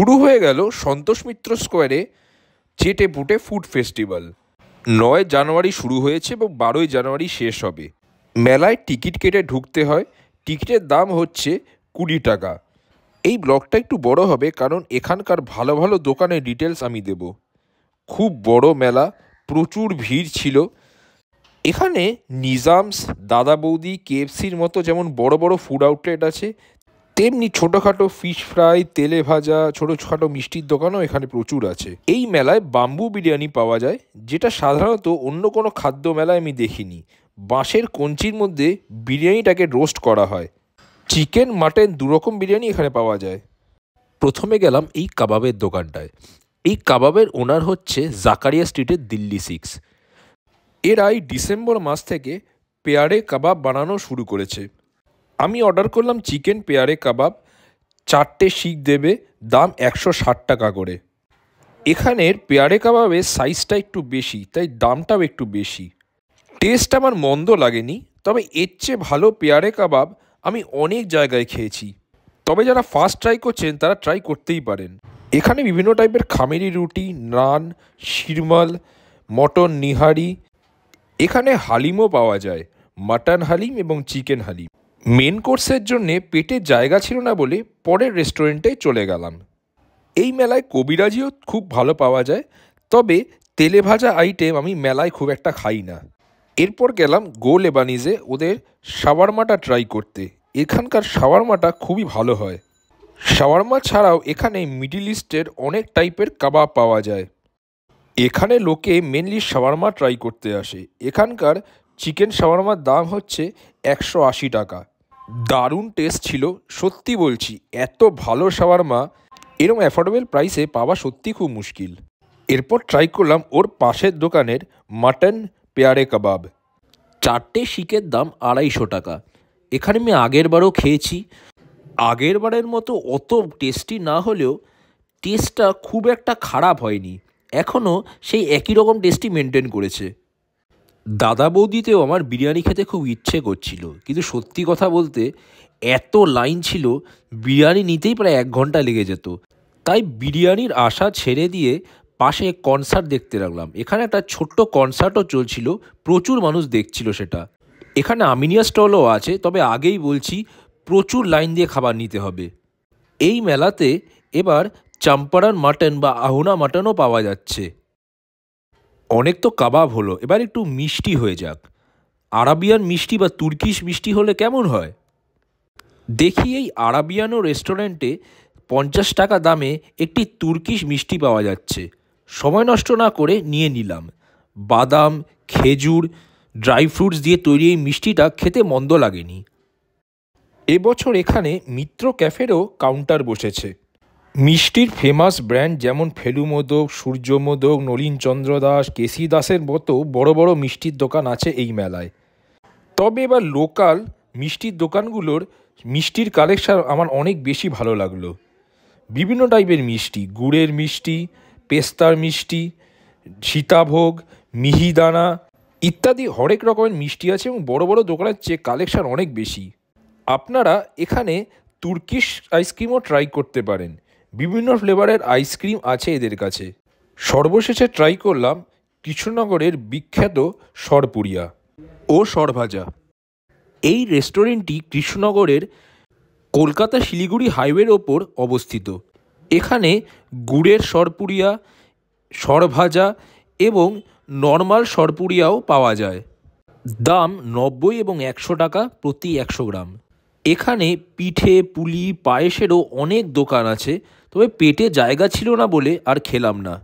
শুরু হয়ে গেল সন্তোষ মিত্র স্কোয়ারে চেটে পুটে ফুড ফেস্টিভ্যাল। ৯ জানুয়ারি শুরু হয়েছে এবং ১২ই জানুয়ারি শেষ হবে। মেলায় টিকিট কেটে ঢুকতে হয়। টিকিটের দাম হচ্ছে ২০ টাকা। এই ব্লগটা একটু বড় হবে কারণ এখানকার ভালো ভালো দোকানের ডিটেলস আমি দেব। খুব বড় মেলা, প্রচুর ভিড় ছিল। এখানে নিজামস, দাদা বৌদি, কেএফসির মতো যেমন বড় বড় ফুড আউটলেট আছে, তেমনি ছোটোখাটো ফিশ ফ্রাই, তেলে ভাজা, ছোটোখাটো মিষ্টির দোকানও এখানে প্রচুর আছে। এই মেলায় বাম্বু বিরিয়ানি পাওয়া যায়, যেটা সাধারণত অন্য কোনো খাদ্য মেলায় আমি দেখিনি। বাঁশের কঞ্চির মধ্যে বিরিয়ানিটাকে রোস্ট করা হয়। চিকেন, মাটন দুরকম বিরিয়ানি এখানে পাওয়া যায়। প্রথমে গেলাম এই কাবাবের দোকানটায়। এই কাবাবের ওনার হচ্ছে জাকারিয়া স্ট্রিটের দিল্লি 6। এরা এই ডিসেম্বর মাস থেকে পেয়ারে কাবাব বানানো শুরু করেছে। আমি অর্ডার করলাম চিকেন পেয়ারে কাবাব, 4টে শিক দেবে, দাম 160 টাকা করে। এখানের পেয়ারে কাবাবের সাইজটা একটু বেশি, তাই দামটাও একটু বেশি। টেস্ট আমার মন্দ লাগেনি, তবে এর চেয়ে ভালো পেয়ারে কাবাব আমি অনেক জায়গায় খেয়েছি। তবে যারা ফার্স্ট ট্রাই করছেন তারা ট্রাই করতেই পারেন। এখানে বিভিন্ন টাইপের খামেরি রুটি, নান, শিরমাল, মটন নিহারি, এখানে হালিমও পাওয়া যায়, মাটন হালিম এবং চিকেন হালিম। মেন কোর্সের জন্যে পেটে জায়গা ছিল না বলে পরের রেস্টুরেন্টে চলে গেলাম। এই মেলায় কবিরাজিও খুব ভালো পাওয়া যায়, তবে তেলে ভাজা আইটেম আমি মেলায় খুব একটা খাই না। এরপর গেলাম গো লেবানিজে ওদের শাওয়ারমাটা ট্রাই করতে। এখানকার শাওয়ারমাটা খুবই ভালো হয়। শাওয়ারমা ছাড়াও এখানে মিডল ইস্টের অনেক টাইপের কাবাব পাওয়া যায়। এখানে লোকে মেনলি শাওয়ারমা ট্রাই করতে আসে। এখানকার চিকেন শাওয়ারমার দাম হচ্ছে 180 টাকা। দারুণ টেস্ট ছিল, সত্যি বলছি। এত ভালো শাওয়ারমা এরকম অ্যাফোর্ডেবল প্রাইসে পাওয়া সত্যি খুব মুশকিল। এরপর ট্রাই করলাম ওর পাশের দোকানের মাটন পেয়ারে কাবাব। 4টে শিকের দাম 250 টাকা। এখানে আমি আগের বারও খেয়েছি। আগের বারের মতো অত টেস্টি না হলেও টেস্টটা খুব একটা খারাপ হয়নি। এখনও সেই একই রকম টেস্টি মেনটেন করেছে। দাদা বৌদিতেও আমার বিরিয়ানি খেতে খুব ইচ্ছে করছিল, কিন্তু সত্যি কথা বলতে এত লাইন ছিল, বিরিয়ানি নিতেই প্রায় 1 ঘন্টা লেগে যেত। তাই বিরিয়ানির আশা ছেড়ে দিয়ে পাশে কনসার্ট দেখতে লাগলাম। এখানে একটা ছোট্ট কনসার্টও চলছিল, প্রচুর মানুষ দেখছিল সেটা। এখানে আমিনিয়া স্টলও আছে, তবে আগেই বলছি প্রচুর লাইন দিয়ে খাবার নিতে হবে। এই মেলাতে এবার চম্পারন মাটন বা আহুনা মাটনও পাওয়া যাচ্ছে। অনেক তো কাবাব হলো, এবার একটু মিষ্টি হয়ে যাক। আরাবিয়ান মিষ্টি বা তুর্কিশ মিষ্টি হলে কেমন হয়? দেখি এই আরাবিয়ানো রেস্টুরেন্টে 50 টাকা দামে একটি তুর্কিশ মিষ্টি পাওয়া যাচ্ছে। সময় নষ্ট না করে নিয়ে নিলাম। বাদাম, খেজুর, ড্রাই ফ্রুটস দিয়ে তৈরি এই মিষ্টিটা খেতে মন্দ লাগেনি। এবছর এখানে মিত্র ক্যাফেরও কাউন্টার বসেছে। মিষ্টির ফেমাস ব্র্যান্ড যেমন ফেলু মোদক, সূর্য মোদক, নলিনচন্দ্র দাস, কেসি দাসের মতো বড় বড় মিষ্টির দোকান আছে এই মেলায়। তবে এবার লোকাল মিষ্টির দোকানগুলোর মিষ্টির কালেকশন আমার অনেক বেশি ভালো লাগলো। বিভিন্ন টাইপের মিষ্টি, গুড়ের মিষ্টি, পেস্তার মিষ্টি, সীতাভোগ, মিহিদানা ইত্যাদি হরেক রকমের মিষ্টি আছে এবং বড় বড় দোকানের চেয়ে কালেকশন অনেক বেশি। আপনারা এখানে তুর্কিশ আইসক্রিমও ট্রাই করতে পারেন। বিভিন্ন ফ্লেভারের আইসক্রিম আছে এদের কাছে। সর্বশেষে ট্রাই করলাম কৃষ্ণনগরের বিখ্যাত সরপুরিয়া ও সরভাজা। এই রেস্টুরেন্টটি কৃষ্ণনগরের কলকাতা শিলিগুড়ি হাইওয়ের ওপর অবস্থিত। এখানে গুড়ের সরপুরিয়া, সরভাজা এবং নর্মাল সরপুরিয়াও পাওয়া যায়। দাম 90 এবং 100 টাকা প্রতি 100 গ্রাম। এখানে পিঠে, পুলি, পায়েসেরও অনেক দোকান আছে, তবে পেটে জায়গা ছিল না বলে আর খেলাম না।